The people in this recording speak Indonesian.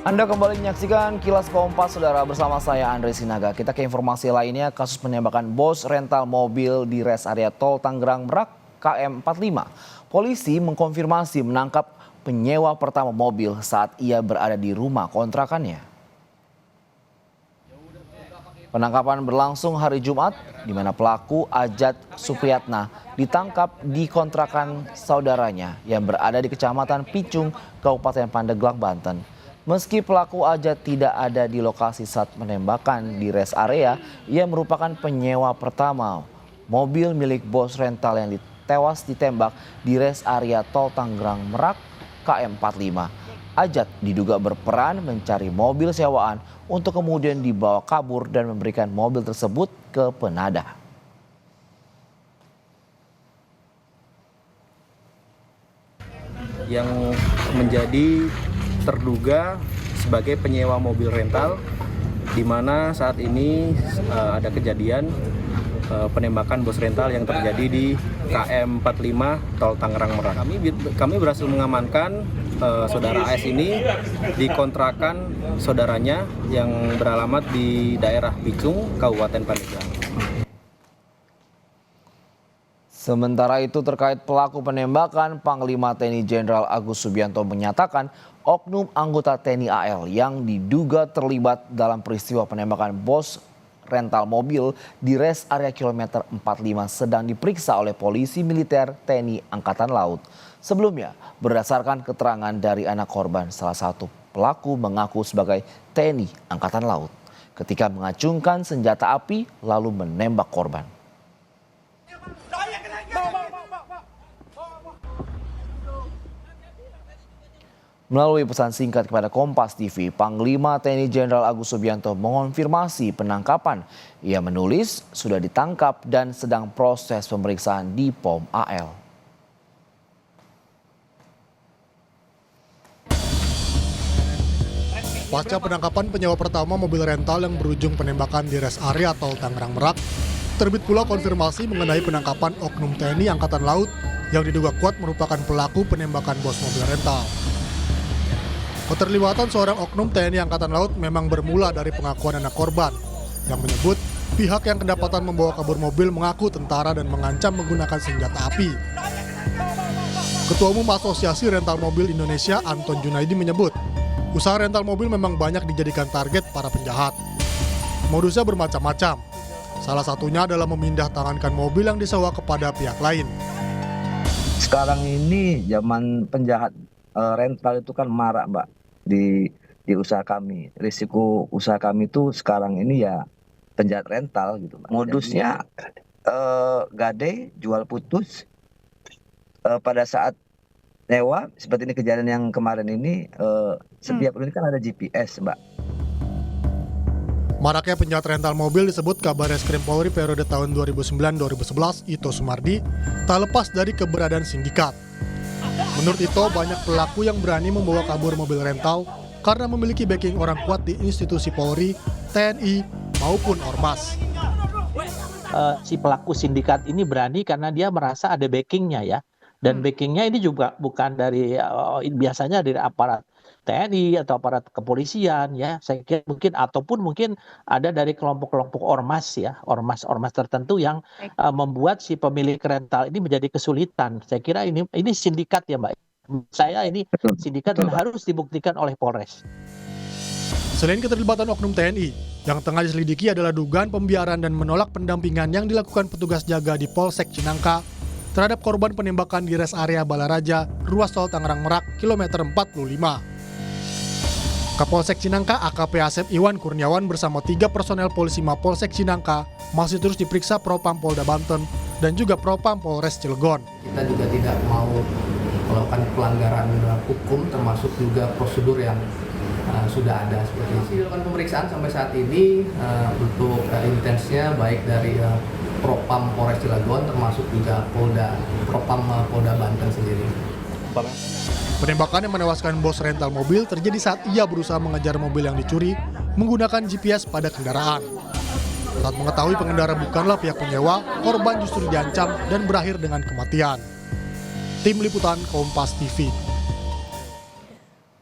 Anda kembali menyaksikan Kilas Kompas, Saudara, bersama saya Andre Sinaga. Kita ke informasi lainnya, kasus penembakan bos rental mobil di res area tol Tangerang Merak KM 45. Polisi mengkonfirmasi menangkap penyewa pertama mobil saat ia berada di rumah kontrakannya. Penangkapan berlangsung hari Jumat, di mana pelaku Ajat Supriyatna ditangkap di kontrakan saudaranya yang berada di Kecamatan Picung, Kabupaten Pandeglang, Banten. Meski pelaku Ajat tidak ada di lokasi saat penembakan di res area, ia merupakan penyewa pertama mobil milik bos rental yang tewas ditembak di res area tol Tangerang Merak KM 45. Ajat diduga berperan mencari mobil sewaan untuk kemudian dibawa kabur dan memberikan mobil tersebut ke penadah. Yang menjadi terduga sebagai penyewa mobil rental, di mana saat ini ada kejadian penembakan bos rental yang terjadi di KM 45 Tol Tangerang Merak. Kami berhasil mengamankan saudara AS ini di kontrakan saudaranya yang beralamat di daerah Picung, Kabupaten Pandeglang. Sementara itu terkait pelaku penembakan, Panglima TNI Jenderal Agus Subianto menyatakan oknum anggota TNI AL yang diduga terlibat dalam peristiwa penembakan bos rental mobil di res area kilometer 45 sedang diperiksa oleh polisi militer TNI Angkatan Laut. Sebelumnya, berdasarkan keterangan dari anak korban, salah satu pelaku mengaku sebagai TNI Angkatan Laut ketika mengacungkan senjata api lalu menembak korban. Melalui pesan singkat kepada Kompas TV, Panglima TNI Jenderal Agus Subianto mengonfirmasi penangkapan. Ia menulis sudah ditangkap dan sedang proses pemeriksaan di POM AL. Pasca penangkapan penyewa pertama mobil rental yang berujung penembakan di res area tol Tangerang Merak, terbit pula konfirmasi mengenai penangkapan oknum TNI Angkatan Laut yang diduga kuat merupakan pelaku penembakan bos mobil rental. Keterlibatan seorang oknum TNI Angkatan Laut memang bermula dari pengakuan anak korban yang menyebut pihak yang kedapatan membawa kabur mobil mengaku tentara dan mengancam menggunakan senjata api. Ketua Umum Asosiasi Rental Mobil Indonesia Anton Junaidi menyebut usaha rental mobil memang banyak dijadikan target para penjahat. Modusnya bermacam-macam. Salah satunya adalah memindah tangankan mobil yang disewa kepada pihak lain. Sekarang ini zaman penjahat rental itu kan marak, Mbak, di usaha kami. Risiko usaha kami itu sekarang ini ya penjahat rental gitu, Mbak. Modusnya gade, jual putus. Pada saat nyewa seperti ini, kejadian yang kemarin ini, setiap unit kan ada GPS, Mbak. Maraknya penjahat rental mobil disebut Kabar Reskrim Polri periode tahun 2009-2011 Ito Sumardi tak lepas dari keberadaan sindikat. Menurut Ito, banyak pelaku yang berani membawa kabur mobil rental karena memiliki backing orang kuat di institusi Polri, TNI, maupun Ormas. Si pelaku sindikat ini berani karena dia merasa ada backingnya ya. Dan backingnya ini juga bukan dari biasanya dari aparat TNI atau aparat kepolisian ya. Saya kira mungkin ada dari kelompok-kelompok ormas ya, ormas tertentu yang membuat si pemilik rental ini menjadi kesulitan. Saya kira ini sindikat ya, Mbak. Saya ini sindikat dan harus dibuktikan oleh Polres. Selain keterlibatan oknum TNI, yang tengah diselidiki adalah dugaan pembiaran dan menolak pendampingan yang dilakukan petugas jaga di Polsek Cinangka terhadap korban penembakan di res area Balaraja, ruas tol Tangerang Merak, kilometer 45. Kapolsek Cinangka AKP Asep Iwan Kurniawan bersama 3 personel polisi Mapolsek Cinangka masih terus diperiksa Propam Polda Banten dan juga Propam Polres Cilegon. Kita juga tidak mau melakukan pelanggaran hukum termasuk juga prosedur yang sudah ada seperti itu. Dilakukan pemeriksaan sampai saat ini untuk intensnya baik dari Propam Polres Cilegon termasuk juga Propam Polda Banten sendiri. Penembakan yang menewaskan bos rental mobil terjadi saat ia berusaha mengejar mobil yang dicuri menggunakan GPS pada kendaraan. Saat mengetahui pengendara bukanlah pihak penyewa, korban justru diancam dan berakhir dengan kematian. Tim Liputan Kompas TV.